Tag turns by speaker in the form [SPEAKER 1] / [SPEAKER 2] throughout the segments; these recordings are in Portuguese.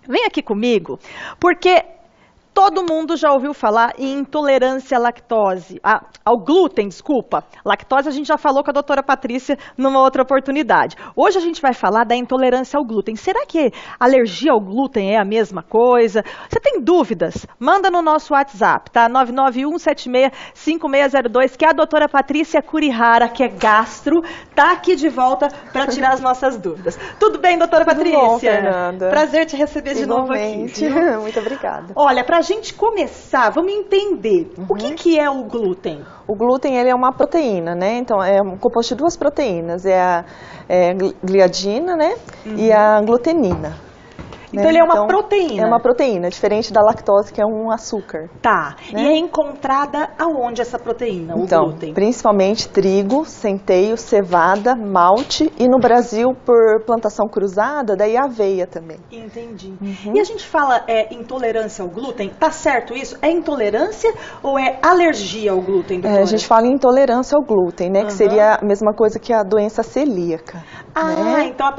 [SPEAKER 1] Vem aqui comigo, porque todo mundo já ouviu falar em intolerância à lactose, ao glúten, desculpa. Lactose a gente já falou com a doutora Patrícia numa outra oportunidade. Hoje a gente vai falar da intolerância ao glúten. Será que alergia ao glúten é a mesma coisa? Você tem dúvidas? Manda no nosso WhatsApp, tá? 991765602, que é a doutora Patrícia Kurihara, que é gastro, tá aqui de volta para tirar as nossas dúvidas. Tudo bem, doutora Patrícia?
[SPEAKER 2] Tudo bom, Fernanda.
[SPEAKER 1] Prazer te receber de novo aqui.
[SPEAKER 2] Muito obrigada.
[SPEAKER 1] Olha, pra gente começar, vamos entender o que é o glúten.
[SPEAKER 2] O glúten ele é uma proteína, né? Então é composto de duas proteínas, a gliadina, né? E a glutenina.
[SPEAKER 1] Então ele é uma proteína.
[SPEAKER 2] É uma proteína, diferente da lactose, que é um açúcar.
[SPEAKER 1] Tá.
[SPEAKER 2] Né?
[SPEAKER 1] E é encontrada aonde essa proteína, o glúten?
[SPEAKER 2] Principalmente trigo, centeio, cevada, malte e no Brasil, por plantação cruzada, daí aveia também.
[SPEAKER 1] Entendi. E a gente fala intolerância ao glúten, tá certo isso? É intolerância ou é alergia ao glúten, doutora?
[SPEAKER 2] A gente fala em intolerância ao glúten, né? Que seria a mesma coisa que a doença celíaca.
[SPEAKER 1] Ah, então a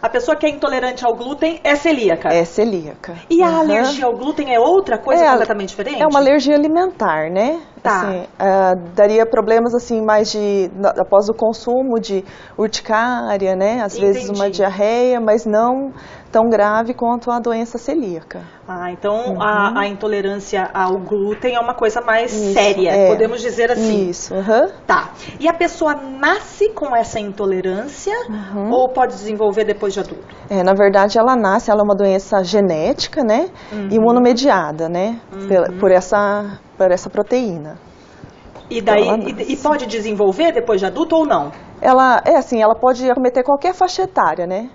[SPEAKER 1] pessoa que é intolerante ao glúten é celíaca.
[SPEAKER 2] É celíaca.
[SPEAKER 1] E a alergia ao glúten é outra coisa completamente diferente?
[SPEAKER 2] É uma alergia alimentar, né?
[SPEAKER 1] Tá.
[SPEAKER 2] Assim, daria problemas assim mais após o consumo de urticária, né? Às vezes uma diarreia, mas não tão grave quanto a doença celíaca.
[SPEAKER 1] Ah, então a intolerância ao glúten é uma coisa mais séria, podemos dizer assim.
[SPEAKER 2] Isso.
[SPEAKER 1] Tá. E a pessoa nasce com essa intolerância ou pode desenvolver depois de adulto?
[SPEAKER 2] Na verdade, ela é uma doença genética, né? Imunomediada, né? Por essa proteína.
[SPEAKER 1] E daí e pode desenvolver depois de adulto ou não?
[SPEAKER 2] Ela pode acometer qualquer faixa etária, né?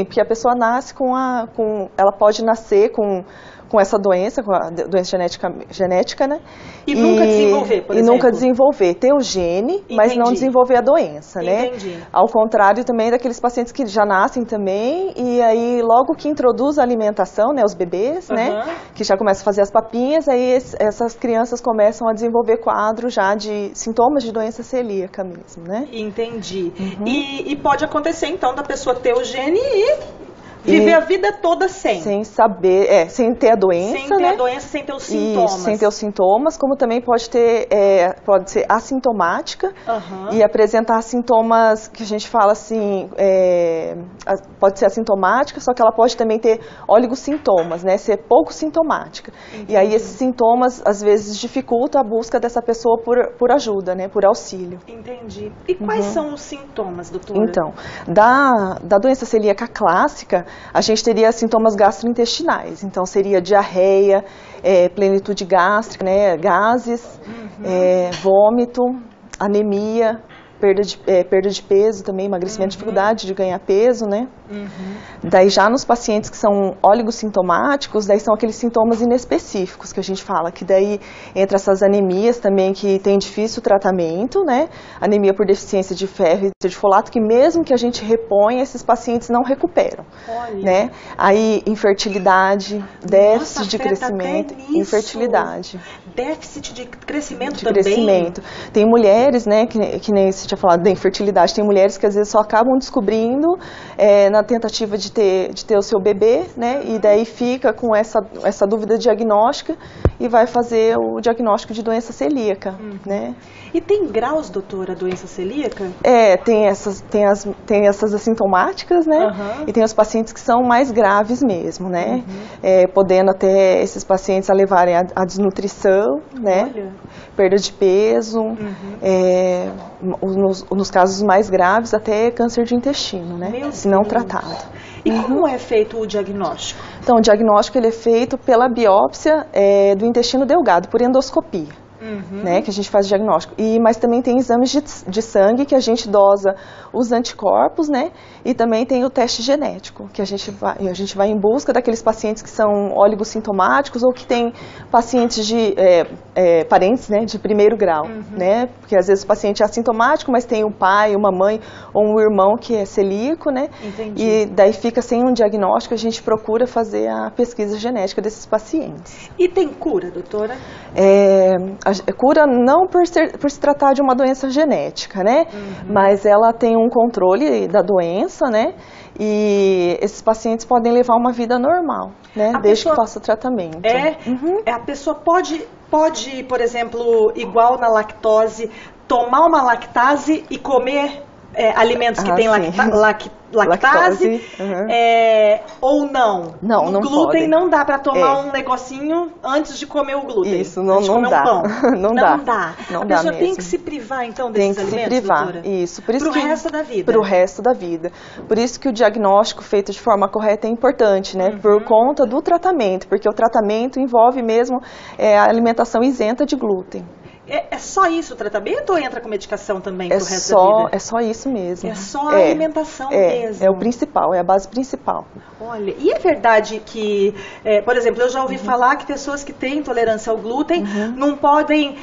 [SPEAKER 2] Porque a pessoa nasce ela pode nascer com essa doença, com a doença genética, né?
[SPEAKER 1] E nunca desenvolver, por exemplo?
[SPEAKER 2] E nunca desenvolver. Ter o gene, mas não desenvolver a doença, né?
[SPEAKER 1] Entendi.
[SPEAKER 2] Ao contrário também daqueles pacientes que já nascem também, e aí logo que introduz a alimentação, né? Os bebês, né? Que já começam a fazer as papinhas, aí essas crianças começam a desenvolver quadro já de sintomas de doença celíaca mesmo, né?
[SPEAKER 1] Entendi. E pode acontecer, então, da pessoa ter o gene e viver a vida toda sem
[SPEAKER 2] saber, sem ter a doença,
[SPEAKER 1] sem ter a doença, sem ter os sintomas.
[SPEAKER 2] Isso, sem ter os sintomas, como também pode ser assintomática e apresentar sintomas que a gente fala assim, pode ser assintomática, só que ela pode também ter oligosintomas, né, ser pouco sintomática. Entendi. E aí esses sintomas, às vezes, dificultam a busca dessa pessoa por ajuda, né, por auxílio.
[SPEAKER 1] Entendi. E quais são os sintomas, doutora?
[SPEAKER 2] Então, da doença celíaca clássica, a gente teria sintomas gastrointestinais, então seria diarreia, plenitude gástrica, né, gases, vômito, anemia, perda de peso também, emagrecimento, dificuldade de ganhar peso, né? Daí já nos pacientes que são oligossintomáticos, daí são aqueles sintomas inespecíficos que a gente fala, que daí entra essas anemias também que tem difícil tratamento, né? Anemia por deficiência de ferro e de folato, que mesmo que a gente reponha, esses pacientes não recuperam.
[SPEAKER 1] Olha.
[SPEAKER 2] Né? Aí infertilidade, déficit de crescimento, infertilidade.
[SPEAKER 1] Déficit de crescimento
[SPEAKER 2] também? Crescimento. Tem mulheres, né, que nem você tinha falado da infertilidade, tem mulheres que às vezes só acabam descobrindo na tentativa de ter o seu bebê, né, e daí fica com essa dúvida diagnóstica e vai fazer o diagnóstico de doença celíaca, né.
[SPEAKER 1] E tem graus, doutora, a doença celíaca?
[SPEAKER 2] Tem essas assintomáticas, né, e tem os pacientes que são mais graves mesmo, né, podendo até esses pacientes a levarem a desnutrição, né, perda de peso, nos casos mais graves até câncer de intestino, né, se não tratado.
[SPEAKER 1] E como é feito o diagnóstico?
[SPEAKER 2] Então, o diagnóstico ele é feito pela biópsia do intestino delgado, por endoscopia. Né, que a gente faz o diagnóstico. Mas também tem exames de sangue que a gente dosa os anticorpos, né? E também tem o teste genético, que a gente vai em busca daqueles pacientes que são oligossintomáticos ou que tem pacientes parentes, né, de primeiro grau, né? Porque às vezes o paciente é assintomático, mas tem um pai, uma mãe ou um irmão que é celíaco, né?
[SPEAKER 1] Entendi.
[SPEAKER 2] E daí fica sem um diagnóstico, a gente procura fazer a pesquisa genética desses pacientes.
[SPEAKER 1] E tem cura, doutora?
[SPEAKER 2] Cura não por se tratar de uma doença genética, né? Mas ela tem um controle da doença, né? e esses pacientes podem levar uma vida normal, né? Desde que faça o tratamento.
[SPEAKER 1] A pessoa pode, por exemplo, igual na lactose, tomar uma lactase e comer alimentos que têm lactase, ou não?
[SPEAKER 2] Não, não
[SPEAKER 1] glúten
[SPEAKER 2] podem.
[SPEAKER 1] Não dá para tomar um negocinho antes de comer o glúten.
[SPEAKER 2] Isso, não dá.
[SPEAKER 1] Um pão.
[SPEAKER 2] Não dá.
[SPEAKER 1] A pessoa tem que se privar, então, desses alimentos,
[SPEAKER 2] tem que se privar,
[SPEAKER 1] doutora?
[SPEAKER 2] isso. Por isso
[SPEAKER 1] pro resto da vida.
[SPEAKER 2] Pro resto da vida. Por isso que o diagnóstico feito de forma correta é importante, né? Por conta do tratamento, porque o tratamento envolve mesmo a alimentação isenta de glúten.
[SPEAKER 1] É só isso o tratamento ou entra com medicação também pro resto da vida?
[SPEAKER 2] É só isso mesmo.
[SPEAKER 1] É só a alimentação mesmo?
[SPEAKER 2] É o principal, é a base principal.
[SPEAKER 1] Olha, e é verdade que, por exemplo, eu já ouvi falar que pessoas que têm intolerância ao glúten não podem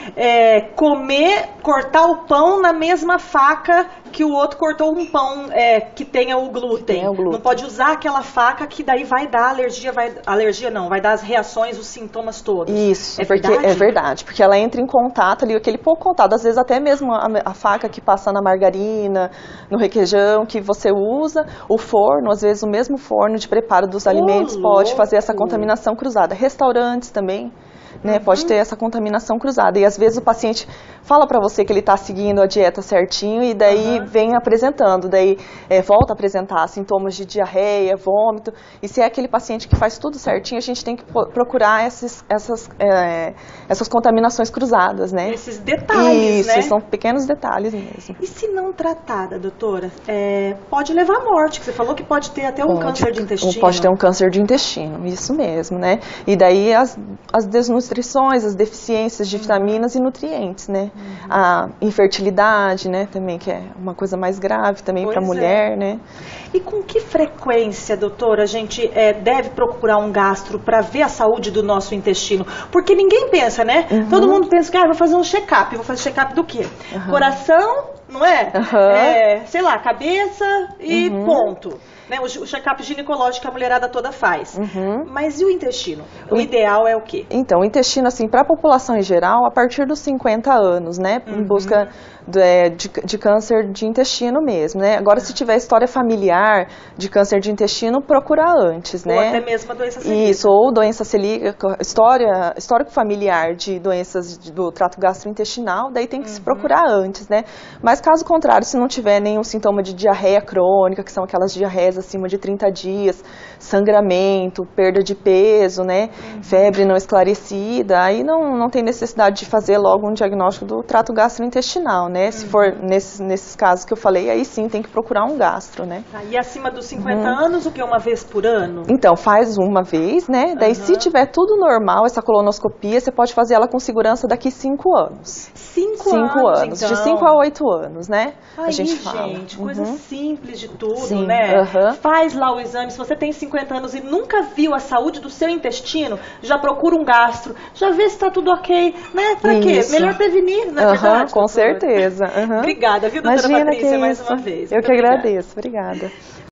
[SPEAKER 1] cortar o pão na mesma faca que o outro cortou um pão que tenha o glúten. Não pode usar aquela faca que daí vai dar vai dar as reações, os sintomas todos.
[SPEAKER 2] Isso, é verdade, porque ela entra em contato ali, aquele pouco contato, às vezes até mesmo a faca que passa na margarina, no requeijão que você usa, o forno, às vezes o mesmo forno de preparo dos alimentos pode fazer essa contaminação cruzada. Restaurantes também, né, pode ter essa contaminação cruzada. E às vezes o paciente fala para você que ele está seguindo a dieta certinho e daí vem apresentando, daí volta a apresentar sintomas de diarreia, vômito. E se é aquele paciente que faz tudo certinho, a gente tem que procurar essas contaminações cruzadas, né?
[SPEAKER 1] Esses detalhes, né?
[SPEAKER 2] Isso, são pequenos detalhes mesmo.
[SPEAKER 1] E se não tratada, doutora, pode levar à morte, que você falou que pode ter até um câncer de intestino.
[SPEAKER 2] Pode ter um câncer de intestino, isso mesmo, né? E daí as desnutrições, as deficiências de vitaminas e nutrientes, né? A infertilidade, né, também, que é uma coisa mais grave também para a mulher, né?
[SPEAKER 1] E com que frequência, doutora, a gente deve procurar um gastro para ver a saúde do nosso intestino? Porque ninguém pensa, né? Todo mundo pensa que vou fazer um check-up. Vou fazer check-up do quê? Coração, não é? Sei lá, cabeça e ponto. Né? O check-up ginecológico que a mulherada toda faz. Mas e o intestino? O ideal é o quê?
[SPEAKER 2] Então, o intestino, assim, para a população em geral, a partir dos 50 anos, né? Em busca de câncer de intestino mesmo, né? Agora, se tiver história familiar de câncer de intestino, procurar antes, né?
[SPEAKER 1] Ou até mesmo a doença celíaca.
[SPEAKER 2] Isso, ou doença celíaca, histórico familiar de doenças do trato gastrointestinal, daí tem que se procurar antes, né? Mas caso contrário, se não tiver nenhum sintoma de diarreia crônica, que são aquelas diarreias acima de 30 dias, sangramento, perda de peso, né? Febre não esclarecida, aí não tem necessidade de fazer logo um diagnóstico do trato gastrointestinal, né? Se for nesses casos que eu falei, aí sim tem que procurar um gastro, né?
[SPEAKER 1] E acima dos 50 anos, o que? Uma vez por ano?
[SPEAKER 2] Então, faz uma vez, né? Daí, se tiver tudo normal, essa colonoscopia, você pode fazer ela com segurança daqui 5 anos.
[SPEAKER 1] 5 anos, então?
[SPEAKER 2] De 5 a 8 anos, né?
[SPEAKER 1] Aí,
[SPEAKER 2] a gente fala.
[SPEAKER 1] Gente, coisa simples de tudo,
[SPEAKER 2] Sim,
[SPEAKER 1] né? Faz lá o exame. Se você tem 50 anos e nunca viu a saúde do seu intestino, já procura um gastro, já vê se tá tudo ok, né? Pra quê? Melhor prevenir, na verdade.
[SPEAKER 2] Com certeza.
[SPEAKER 1] Obrigada, viu, doutora Patrícia, mais uma vez.
[SPEAKER 2] Eu que agradeço. Obrigada.